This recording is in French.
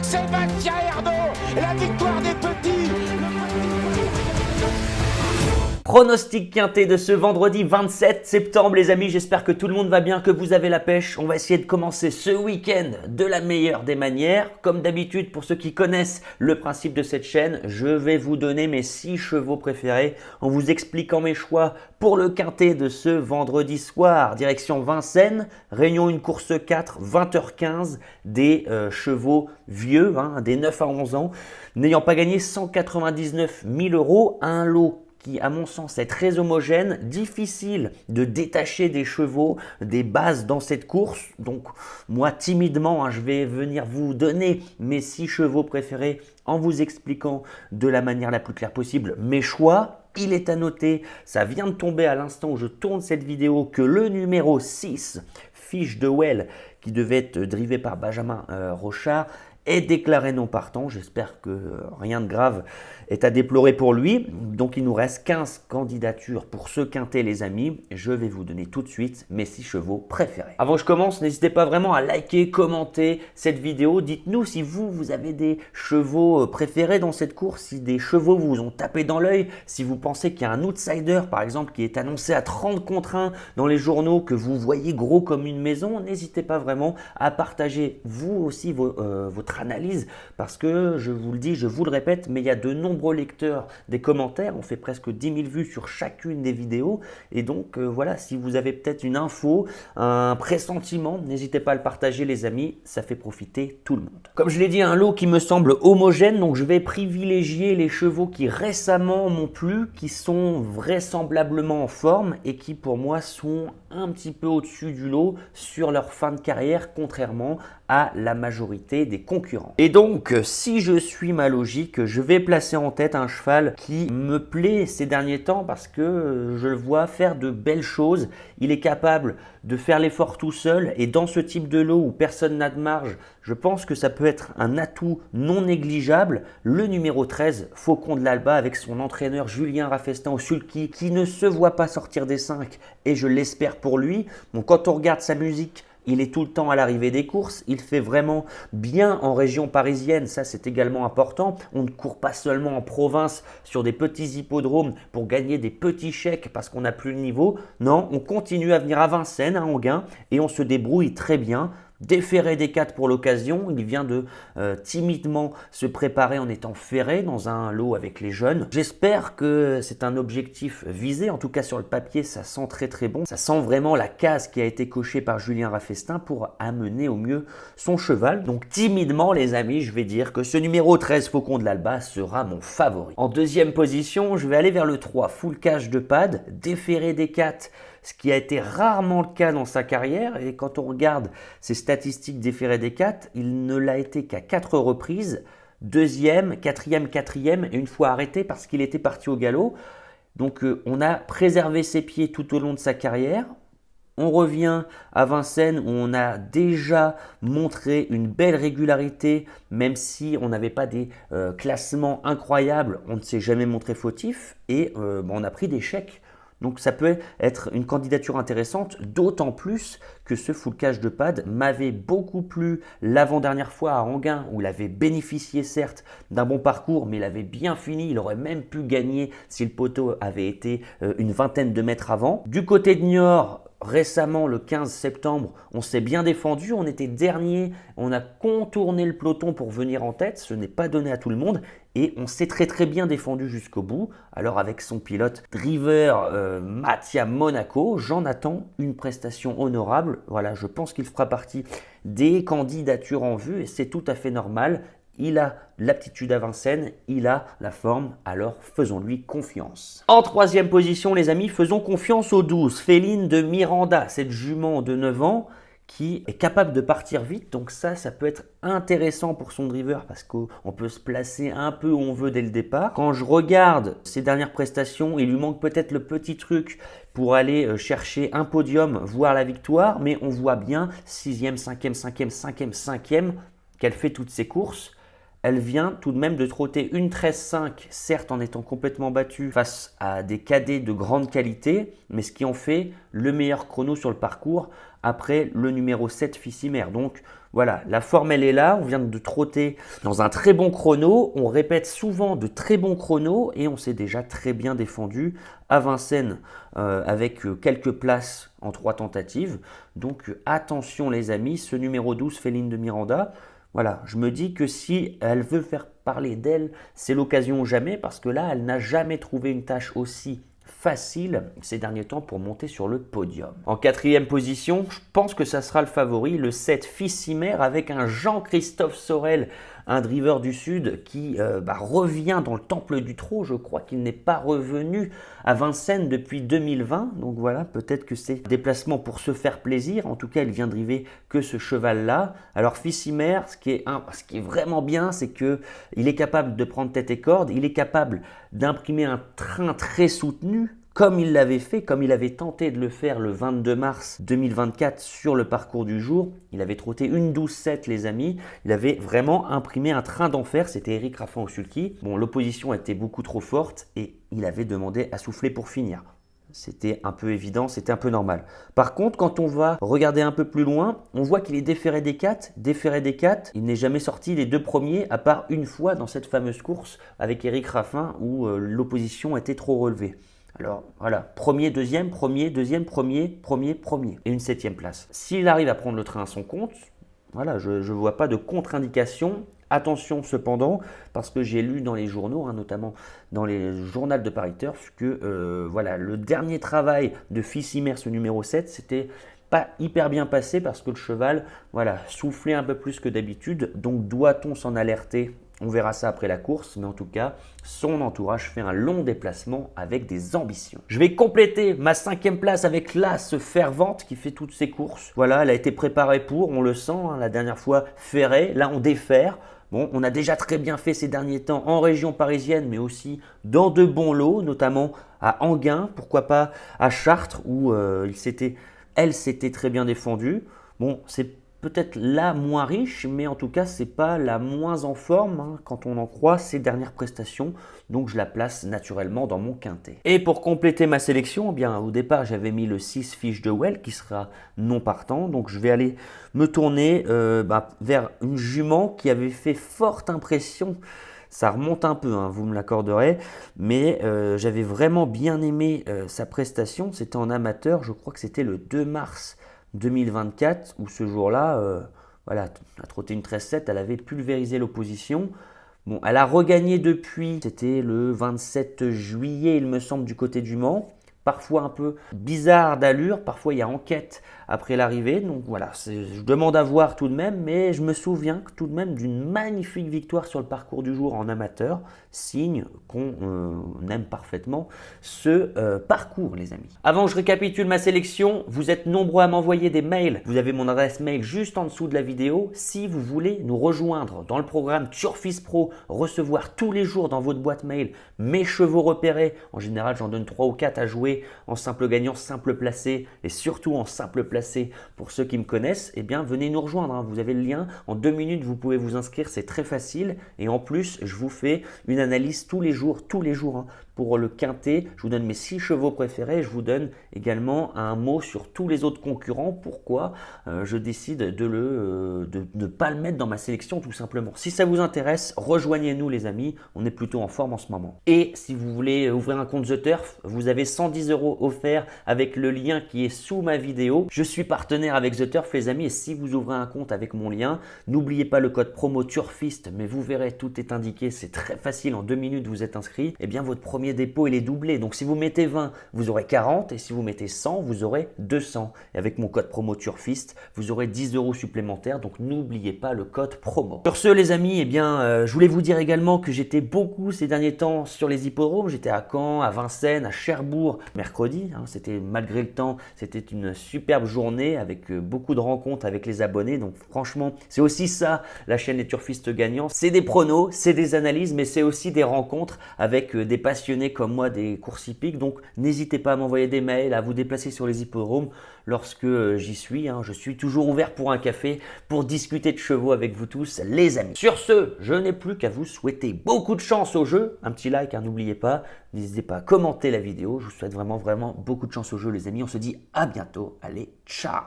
Sébastien Ernaud, la victoire des petits. Pronostic quintet de ce vendredi 27 septembre les amis, j'espère que tout le monde va bien, que vous avez la pêche. On va essayer de commencer ce week-end de la meilleure des manières. Comme d'habitude, pour ceux qui connaissent le principe de cette chaîne, je vais vous donner mes 6 chevaux préférés en vous expliquant mes choix pour le quintet de ce vendredi soir. Direction Vincennes, réunion une course 4, 20h15, des chevaux vieux, des 9 à 11 ans, n'ayant pas gagné 199 000 €, un lot qui, à mon sens, est très homogène, difficile de détacher des chevaux, des bases dans cette course. Donc, moi, timidement, je vais venir vous donner mes 6 chevaux préférés en vous expliquant de la manière la plus claire possible mes choix. Il est à noter, ça vient de tomber à l'instant où je tourne cette vidéo, que le numéro 6, Fiche de Well, qui devait être drivé par Benjamin Rochard, est déclaré non partant. J'espère que rien de grave est à déplorer pour lui. Donc il nous reste 15 candidatures pour ce quintet les amis. Je vais vous donner tout de suite mes 6 chevaux préférés. Avant que je commence, n'hésitez pas vraiment à liker, commenter cette vidéo. Dites-nous si vous avez des chevaux préférés dans cette course, si des chevaux vous ont tapé dans l'œil, si vous pensez qu'il y a un outsider par exemple qui est annoncé à 30 contre 1 dans les journaux, que vous voyez gros comme une maison. N'hésitez pas vraiment à partager vous aussi votre analyse, parce que je vous le dis, je vous le répète, mais il y a de nombreux lecteurs des commentaires. On fait presque 10 000 vues sur chacune des vidéos, et donc voilà, si vous avez peut-être une info, un pressentiment, n'hésitez pas à le partager les amis, ça fait profiter tout le monde. Comme je l'ai dit, un lot qui me semble homogène, donc je vais privilégier les chevaux qui récemment m'ont plu, qui sont vraisemblablement en forme et qui pour moi sont un petit peu au-dessus du lot sur leur fin de carrière, contrairement à la majorité des concurrents. Et donc, si je suis ma logique, je vais placer en tête un cheval qui me plaît ces derniers temps parce que je le vois faire de belles choses. Il est capable de faire l'effort tout seul, et dans ce type de lot où personne n'a de marge, je pense que ça peut être un atout non négligeable. Le numéro 13, Faucon de l'Alba, avec son entraîneur Julien Raffestin au sulky, qui ne se voit pas sortir des 5, et je l'espère pour lui. Donc quand on regarde sa musique, il est tout le temps à l'arrivée des courses, il fait vraiment bien en région parisienne, ça c'est également important. On ne court pas seulement en province sur des petits hippodromes pour gagner des petits chèques parce qu'on n'a plus le niveau. Non, on continue à venir à Vincennes, à Enghien, et on se débrouille très bien. Déféré des 4 pour l'occasion, il vient de timidement se préparer en étant ferré dans un lot avec les jeunes. J'espère que c'est un objectif visé, en tout cas sur le papier ça sent très très bon. Ça sent vraiment la case qui a été cochée par Julien Raffestin pour amener au mieux son cheval. Donc timidement les amis, je vais dire que ce numéro 13 Faucon de l'Alba sera mon favori. En deuxième position, je vais aller vers le 3 Full Cash de Pad, déféré des 4. Ce qui a été rarement le cas dans sa carrière, et quand on regarde ses statistiques déférées des 4, il ne l'a été qu'à 4 reprises, deuxième, quatrième, et une fois arrêté parce qu'il était parti au galop. Donc on a préservé ses pieds tout au long de sa carrière. On revient à Vincennes où on a déjà montré une belle régularité, même si on n'avait pas des classements incroyables, on ne s'est jamais montré fautif, et on a pris des chèques. Donc ça peut être une candidature intéressante, d'autant plus que ce Full Cash de Pad m'avait beaucoup plu l'avant-dernière fois à Enghien, où il avait bénéficié certes d'un bon parcours, mais il avait bien fini, il aurait même pu gagner si le poteau avait été une vingtaine de mètres avant. Du côté de Niort, récemment, le 15 septembre, on s'est bien défendu, on était dernier, on a contourné le peloton pour venir en tête, ce n'est pas donné à tout le monde, et on s'est très très bien défendu jusqu'au bout. Alors avec son pilote driver Mattia Monaco, j'en attends une prestation honorable. Voilà, je pense qu'il fera partie des candidatures en vue et c'est tout à fait normal. Il a l'aptitude à Vincennes, il a la forme, alors faisons-lui confiance. En troisième position les amis, faisons confiance aux 12, Féline de Miranda, cette jument de 9 ans qui est capable de partir vite, donc ça peut être intéressant pour son driver parce qu'on peut se placer un peu où on veut dès le départ. Quand je regarde ses dernières prestations, il lui manque peut-être le petit truc pour aller chercher un podium, voire la victoire, mais on voit bien 6e, 5e, 5e, 5e, 5e qu'elle fait toutes ses courses. Elle vient tout de même de trotter une 13,5, certes en étant complètement battue face à des cadets de grande qualité, mais ce qui en fait le meilleur chrono sur le parcours après le numéro 7 Fissimer. Donc voilà, la forme elle est là, on vient de trotter dans un très bon chrono, on répète souvent de très bons chronos et on s'est déjà très bien défendu à Vincennes avec quelques places en 3 tentatives. Donc attention les amis, ce numéro 12 Féline de Miranda, voilà, je me dis que si elle veut faire parler d'elle, c'est l'occasion ou jamais parce que là, elle n'a jamais trouvé une tâche aussi facile ces derniers temps pour monter sur le podium. En 4e position, je pense que ça sera le favori, le 7 Fissimer avec un Jean-Christophe Sorel, un driver du Sud qui revient dans le Temple du Trot. Je crois qu'il n'est pas revenu à Vincennes depuis 2020. Donc voilà, peut-être que c'est un déplacement pour se faire plaisir. En tout cas, il vient driver que ce cheval-là. Alors Fissimer, ce qui est vraiment bien, c'est qu'il est capable de prendre tête et corde. Il est capable d'imprimer un train très soutenu, comme il l'avait fait, comme il avait tenté de le faire le 22 mars 2024 sur le parcours du jour. Il avait trotté une 12-7 les amis, il avait vraiment imprimé un train d'enfer, c'était Eric Raffin au sulky. Bon, l'opposition était beaucoup trop forte et il avait demandé à souffler pour finir. C'était un peu évident, c'était un peu normal. Par contre, quand on va regarder un peu plus loin, on voit qu'il est déféré des 4. Déféré des 4, il n'est jamais sorti les 2 premiers, à part une fois dans cette fameuse course avec Eric Raffin où l'opposition était trop relevée. Alors voilà, premier, deuxième, premier, deuxième, premier et une 7e place. S'il arrive à prendre le train à son compte, voilà, je ne vois pas de contre-indication. Attention cependant, parce que j'ai lu dans les journaux, notamment dans les journaux de Paris Turf, que voilà, le dernier travail de Fissimer, ce numéro 7, c'était pas hyper bien passé parce que le cheval soufflait un peu plus que d'habitude. Donc doit-on s'en alerter ? On verra ça après la course, mais en tout cas, son entourage fait un long déplacement avec des ambitions. Je vais compléter ma 5e place avec l'As Fervente qui fait toutes ses courses. Voilà, elle a été préparée pour, on le sent, la dernière fois ferrée, là on défère. Bon, on a déjà très bien fait ces derniers temps en région parisienne, mais aussi dans de bons lots, notamment à Enghien, pourquoi pas à Chartres, où elle s'était très bien défendue. Bon, c'est peut-être la moins riche, mais en tout cas, c'est pas la moins en forme quand on en croit ses dernières prestations. Donc, je la place naturellement dans mon quintet. Et pour compléter ma sélection, au départ, j'avais mis le 6 Fiche de Well qui sera non partant. Donc, je vais aller me tourner vers une jument qui avait fait forte impression. Ça remonte un peu, vous me l'accorderez, mais j'avais vraiment bien aimé sa prestation. C'était en amateur, je crois que c'était le 2 mars 2024, où ce jour-là, elle a trotté une 13-7, elle avait pulvérisé l'opposition. Bon, elle a regagné depuis, c'était le 27 juillet, il me semble, du côté du Mans. Parfois un peu bizarre d'allure, parfois il y a enquête après l'arrivée. Donc voilà, je demande à voir tout de même, mais je me souviens tout de même d'une magnifique victoire sur le parcours du jour en amateur, signe qu'on aime parfaitement ce parcours les amis. Avant que je récapitule ma sélection, vous êtes nombreux à m'envoyer des mails. Vous avez mon adresse mail juste en dessous de la vidéo. Si vous voulez nous rejoindre dans le programme Turfist Pro, recevoir tous les jours dans votre boîte mail mes chevaux repérés, en général j'en donne 3 ou 4 à jouer en simple gagnant, simple placé et surtout en simple placé pour ceux qui me connaissent, venez nous rejoindre. Vous avez le lien, en 2 minutes vous pouvez vous inscrire, c'est très facile et en plus je vous fais une analyse tous les jours. Pour le quintet, je vous donne mes 6 chevaux préférés, je vous donne également un mot sur tous les autres concurrents, pourquoi je décide de ne pas le mettre dans ma sélection tout simplement. Si ça vous intéresse, rejoignez-nous les amis, on est plutôt en forme en ce moment. Et si vous voulez ouvrir un compte The Turf, vous avez 110 € offerts avec le lien qui est sous ma vidéo. Je suis partenaire avec The Turf les amis et si vous ouvrez un compte avec mon lien, n'oubliez pas le code promo Turfist, mais vous verrez, tout est indiqué, c'est très facile, en 2 minutes vous êtes inscrit, votre premier dépôt il est doublé. Donc si vous mettez 20, vous aurez 40 et si vous mettez 100, vous aurez 200. Et avec mon code promo Turfist, vous aurez 10 € supplémentaires. Donc n'oubliez pas le code promo. Sur ce les amis, je voulais vous dire également que j'étais beaucoup ces derniers temps sur les hippodromes. J'étais à Caen, à Vincennes, à Cherbourg mercredi. C'était malgré le temps, c'était une superbe journée avec beaucoup de rencontres avec les abonnés. Donc franchement, c'est aussi ça la chaîne Les Turfistes Gagnants. C'est des pronos, c'est des analyses, mais c'est aussi des rencontres avec des passionnés comme moi des courses hippiques. Donc n'hésitez pas à m'envoyer des mails, à vous déplacer sur les hippodromes lorsque j'y suis. Je suis toujours ouvert pour un café, pour discuter de chevaux avec vous tous les amis. Sur ce, je n'ai plus qu'à vous souhaiter beaucoup de chance au jeu. Un petit like, n'oubliez pas. N'hésitez pas à commenter la vidéo. Je vous souhaite vraiment beaucoup de chance au jeu les amis. On se dit à bientôt. Allez, ciao!